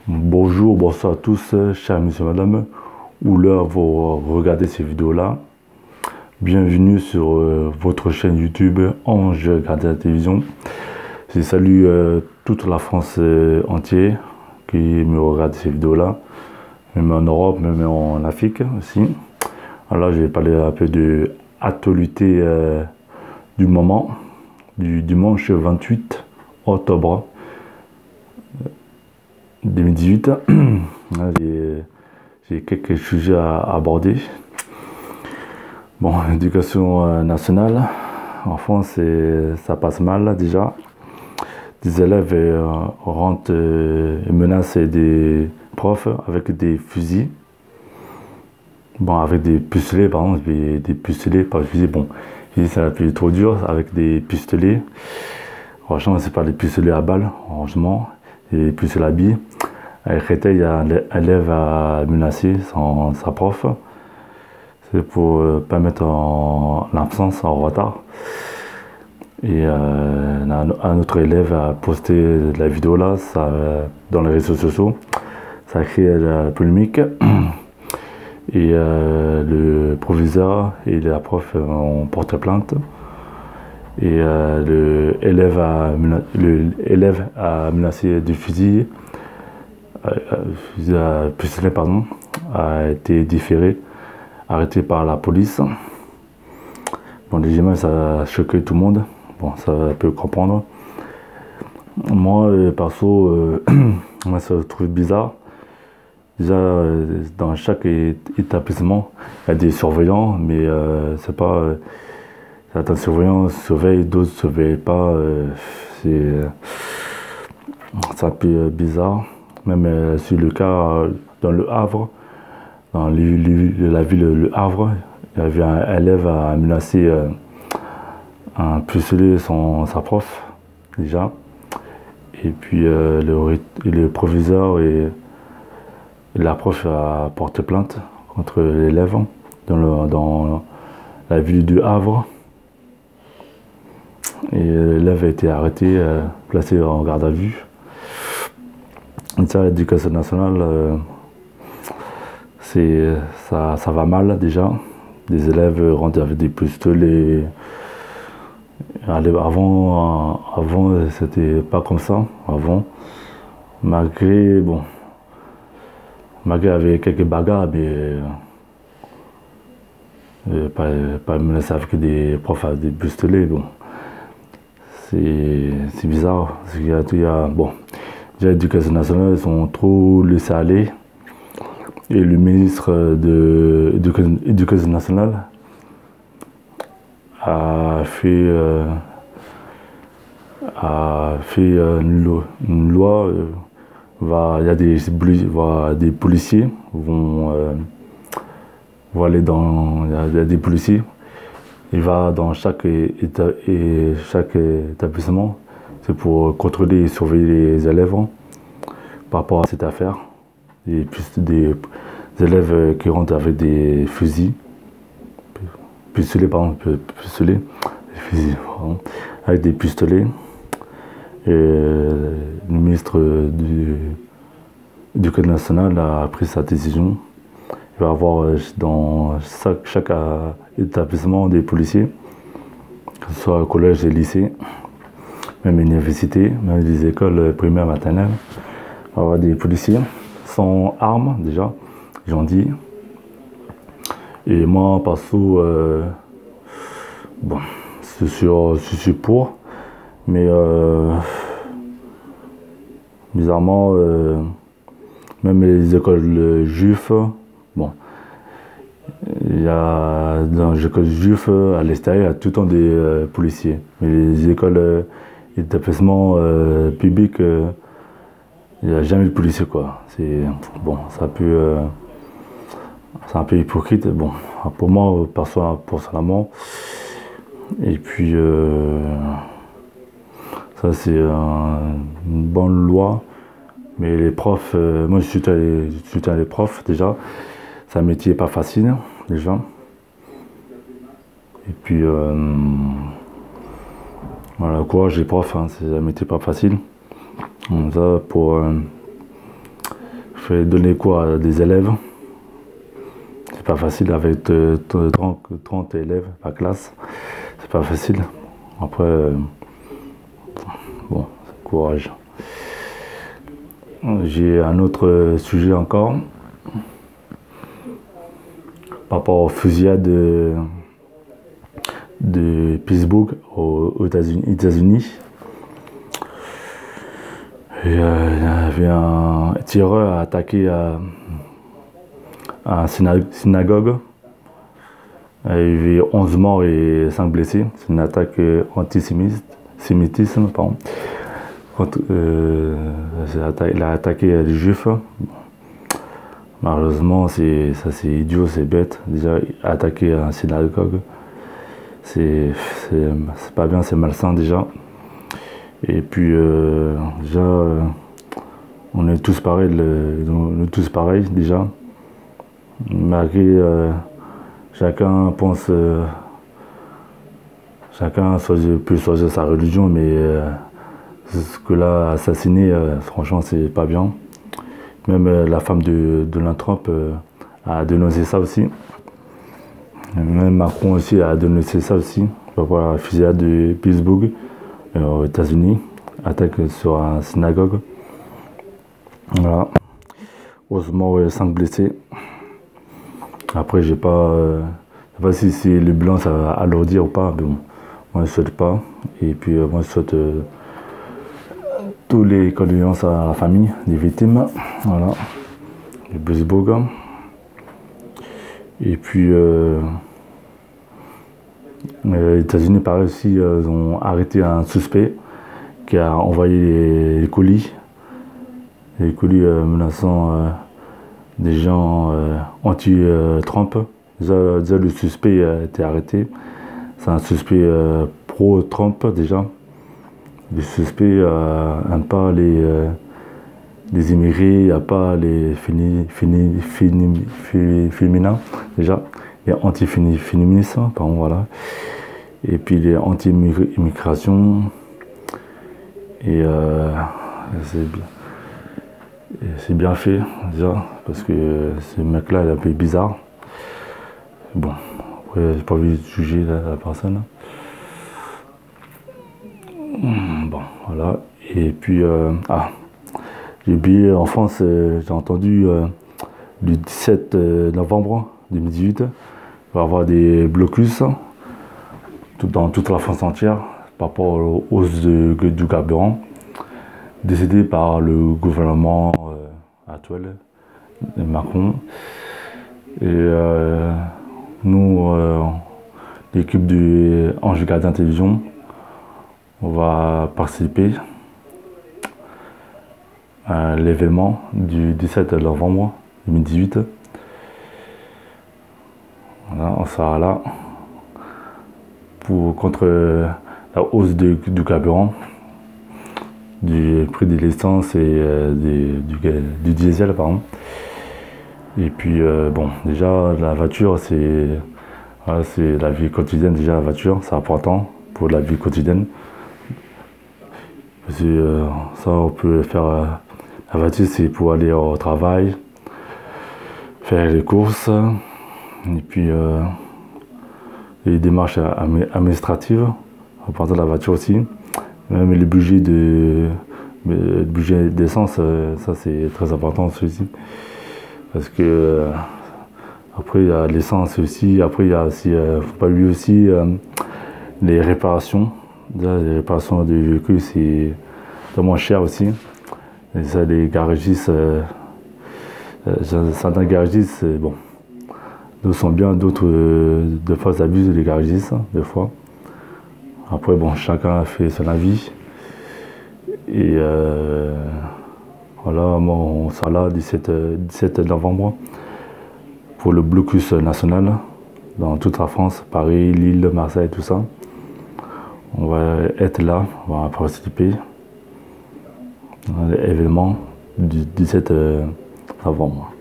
Bonjour, bonsoir à tous, chers monsieur, madame, ou l'heure vous regardez ces vidéos-là. Bienvenue sur votre chaîne YouTube Ange Gardien de la télévision. Je salue toute la France entière qui me regarde ces vidéos-là, même en Europe, même en Afrique aussi. Alors je vais parler un peu de l'actualité du moment, du dimanche 28 octobre 2018. J'ai quelques sujets à aborder. Bon, l'éducation nationale, en France, ça passe mal déjà. Des élèves rentrent et menacent des profs avec des fusils. Bon, avec des pistolets, par exemple, des pistolets, pas des fusils. Bon, c'est un peu trop dur avec des pistolets. Franchement, c'est pas des pistolets à balles, heureusement. Et pistolets à billes. À Créteil, il y a un élève à menacer sa prof. C'est pour pas mettre en absence, en retard. Et un autre élève a posté la vidéo là dans les réseaux sociaux. Ça a créé la polémique. Et le proviseur et la prof ont porté plainte. Et l'élève a menacé du fusil. Pistolet, pardon, a été différé, arrêté par la police. Bon, légèrement, ça a choqué tout le monde. Bon, ça peut comprendre. Moi, perso, moi, ça je trouve bizarre. Déjà, dans chaque établissement, il y a des surveillants, mais c'est pas. Certains surveillants surveillent, d'autres ne surveillent pas. C'est un peu bizarre. Même sur le cas dans le Havre, dans la ville Le Havre, il y avait un élève à menacer un pistolet sa prof, déjà. Et puis le proviseur et la prof a porté plainte contre l'élève dans la ville du Havre. Et l'élève a été arrêté, placé en garde à vue. Ça, l'éducation nationale, ça va mal déjà. Des élèves rentrent avec des pistolets. Avant c'était pas comme ça. Avant, malgré il y avait quelques bagarres, mais pas menacé avec des profs avec des pistolets. Bon, c'est bizarre. Bon. L'éducation nationale, ils sont trop laissés aller. Et le ministre de l'éducation nationale a fait une loi. Il y a des policiers vont aller dans. Il y a des policiers. Il va dans chaque établissement. C'est pour contrôler et surveiller les élèves par rapport à cette affaire. Et puis des élèves qui rentrent avec des fusils, pistolets, pardon, pistolets, fusils, pardon, avec des pistolets. Et le ministre du Code national a pris sa décision. Il va y avoir dans chaque établissement des policiers, que ce soit au collège et lycée. Même université, même les écoles primaires, maternelles, on va avoir des policiers sans armes déjà, j'en dis. Et moi, perso, bon, je suis pour, mais bizarrement, même les écoles juives, bon, il y a dans les écoles juives à l'extérieur, il y a tout le temps des policiers, mais les écoles établissement public, il n'y a jamais de policier, quoi. C'est bon, c'est un peu hypocrite. Bon, pour moi, personnellement. Et puis ça c'est une bonne loi, mais les profs, moi je soutiens les profs déjà. C'est un métier pas facile déjà. Et puis voilà, courage les profs, hein, c'est un métier pas facile. Donc ça, pour fait donner cours à des élèves. C'est pas facile avec 30 élèves par classe. C'est pas facile. Après, bon, courage. J'ai un autre sujet encore. Par rapport aux fusillades de Pittsburgh aux États-Unis. Il y avait un tireur attaqué à une synagogue. Il y avait 11 morts et 5 blessés. C'est une attaque antisémitisme. Pardon. Il a attaqué les juifs. Malheureusement, c'est idiot, c'est bête. Déjà, attaquer un synagogue, c'est pas bien, c'est malsain déjà. Et puis, déjà, on est tous pareils, déjà. Malgré, chacun pense, chacun peut choisir sa religion, mais ce que là, assassiné, franchement, c'est pas bien. Même la femme de Donald Trump a dénoncé ça aussi. Même Macron aussi a dénoncé ça aussi. Par rapport à la fusillade de Pittsburgh aux États-Unis, attaque sur un synagogue. Voilà. Heureusement, 5 blessés. Après, je sais pas si c'est le bilan ça va alourdir ou pas, mais bon, moi je souhaite pas. Et puis moi je souhaite tous les condoléances à la famille des victimes, voilà, de Pittsburgh. Et puis les États-Unis, pareil aussi, ils ont arrêté un suspect qui a envoyé les colis menaçant des gens anti-Trump. Déjà, le suspect a été arrêté. C'est un suspect pro-Trump déjà. Le suspect n'aime pas les immigrés, n'aime pas les féminins déjà. Il est anti-féminisme, pardon, voilà. Et puis il est anti-immigration. Et c'est bien fait déjà, parce que ce mec-là, il est un peu bizarre. Bon, après, j'ai pas envie de juger la personne. Bon, voilà. Et puis, j'ai oublié, en France, j'ai entendu le 17 novembre 2018, il va y avoir des blocus dans toute la France entière par rapport aux hausses du carburant décidées par le gouvernement actuel de Macron. Et nous, l'équipe du Ange Gardien Télévision, on va participer à l'événement du 17 novembre 2018. Voilà, on sera là contre la hausse du carburant, du prix de l'essence et du diesel, pardon. Et puis bon, déjà la voiture, c'est la vie quotidienne. Déjà la voiture, c'est important pour la vie quotidienne. Parce que ça, on peut faire la voiture, c'est pour aller au travail, faire les courses, et puis les démarches administratives en partant de la voiture aussi. Même le budget d'essence, ça c'est très important aussi. Parce que après il y a l'essence aussi, après il y a aussi, faut pas oublier aussi les réparations. Déjà, les réparations de véhicules c'est vraiment cher aussi. Et ça, les garagistes, certains garagistes, bon, d'autres sont bien, d'autres des fois abusent des garagistes, des fois. Après bon, chacun a fait son avis. Et voilà, moi on sera là 17 novembre pour le blocus national dans toute la France, Paris, Lille, Marseille, tout ça. On va être là, on va participer à l'événement du 17 novembre.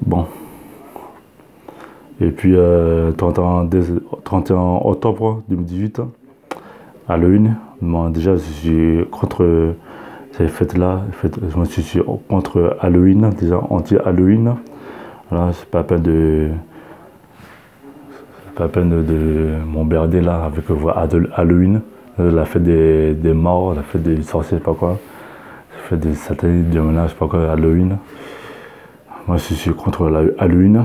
Bon. Et puis 31 octobre 2018, à l'une, moi déjà je suis contre Cette fête-là, je me suis contre Halloween, déjà anti-Halloween. Voilà, c'est pas la peine de m'emmerder là avec Halloween, la fête des morts, la fête des sorciers, je sais pas quoi, la fête des satellites, du ménage, je sais pas quoi, Halloween. Moi, je suis contre Halloween.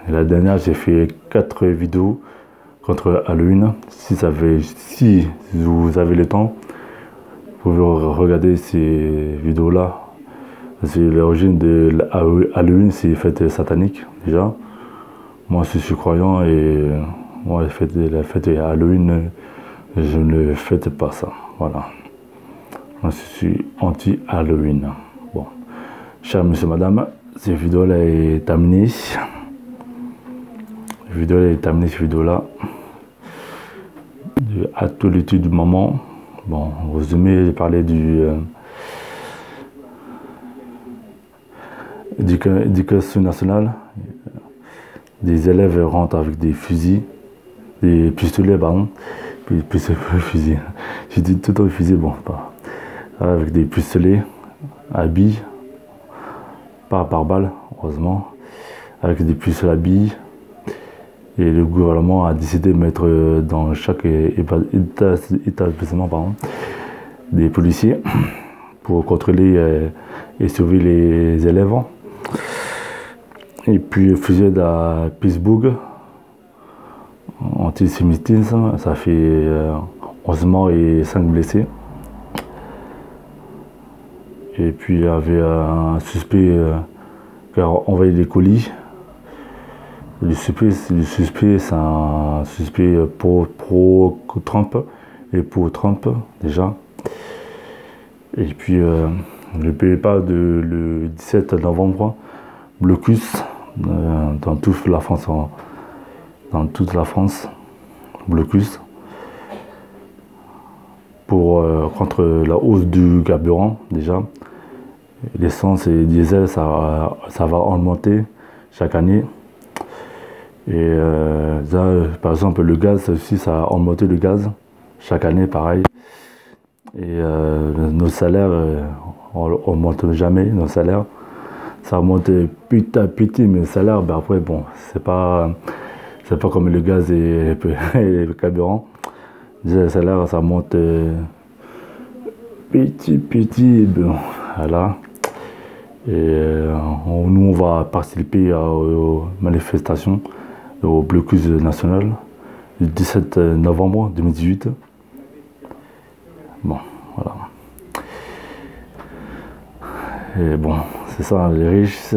Et la dernière, j'ai fait 4 vidéos contre Halloween. Si vous avez le temps, vous pouvez regarder ces vidéos-là. C'est l'origine de Halloween, c'est une fête satanique déjà. Moi, je suis croyant et moi, la fête de Halloween, je ne fête pas ça. Voilà. Moi, je suis anti-Halloween. Bon, chers monsieur, madame, cette vidéo-là est terminée. Cette vidéo-là. De actualité du moment. Bon, en résumé, j'ai parlé du éducation nationale. Des élèves rentrent avec des fusils, des pistolets, pardon. Fusils. J'ai dit tout le temps fusils, bon, pas. Avec des pistolets à billes, pas par balle, heureusement, avec des pistolets à billes. Et le gouvernement a décidé de mettre dans chaque établissement, pardon, des policiers pour contrôler et surveiller les élèves. Et puis fusillade à Pittsburgh, antisémitisme, ça fait 11 morts et 5 blessés. Et puis il y avait un suspect qui a envoyé des colis. Le suspect, c'est un suspect pro-Trump et pour Trump déjà. Et puis le PEPA le 17 novembre, blocus dans toute la France, blocus contre la hausse du carburant déjà. L'essence et le diesel, ça va augmenter chaque année. Et là, par exemple, le gaz aussi, ça a augmenté le gaz chaque année, pareil. Et nos salaires, on n'augmente jamais, nos salaires. Ça augmente petit à petit, mais le salaire, ben après, bon, c'est pas comme le gaz et le carburant. Déjà, le salaire, ça monte petit, bon, voilà. Et nous, on va participer aux manifestations, au blocus national, le 17 novembre 2018. Bon, voilà. Et bon, c'est ça, les riches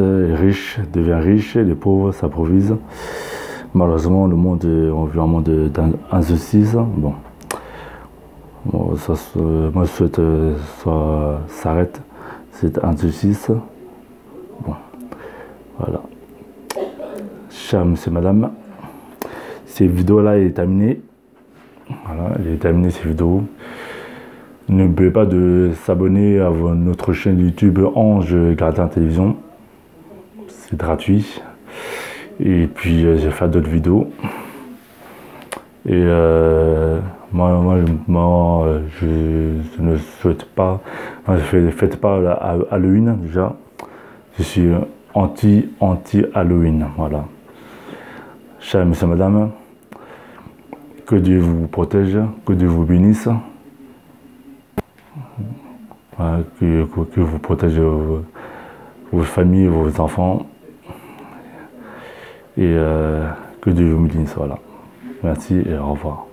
deviennent riches, les pauvres s'improvisent. Malheureusement, on vit un monde d'injustice. Bon, moi, je souhaite que ça s'arrête, cette injustice. Bon, voilà. Chers monsieur, madame, cette vidéo-là est terminée. Voilà, elle est terminée, cette vidéo. N'oubliez pas de s'abonner à notre chaîne YouTube Ange Gardien Télévision. C'est gratuit. Et puis, j'ai fait d'autres vidéos. Et moi, je ne souhaite pas, je ne fête pas Halloween déjà. Je suis anti-Halloween, voilà. Chers monsieur, madame, que Dieu vous protège, que Dieu vous bénisse, que vous protègez vos familles, vos enfants, et que Dieu vous bénisse, voilà. Merci et au revoir.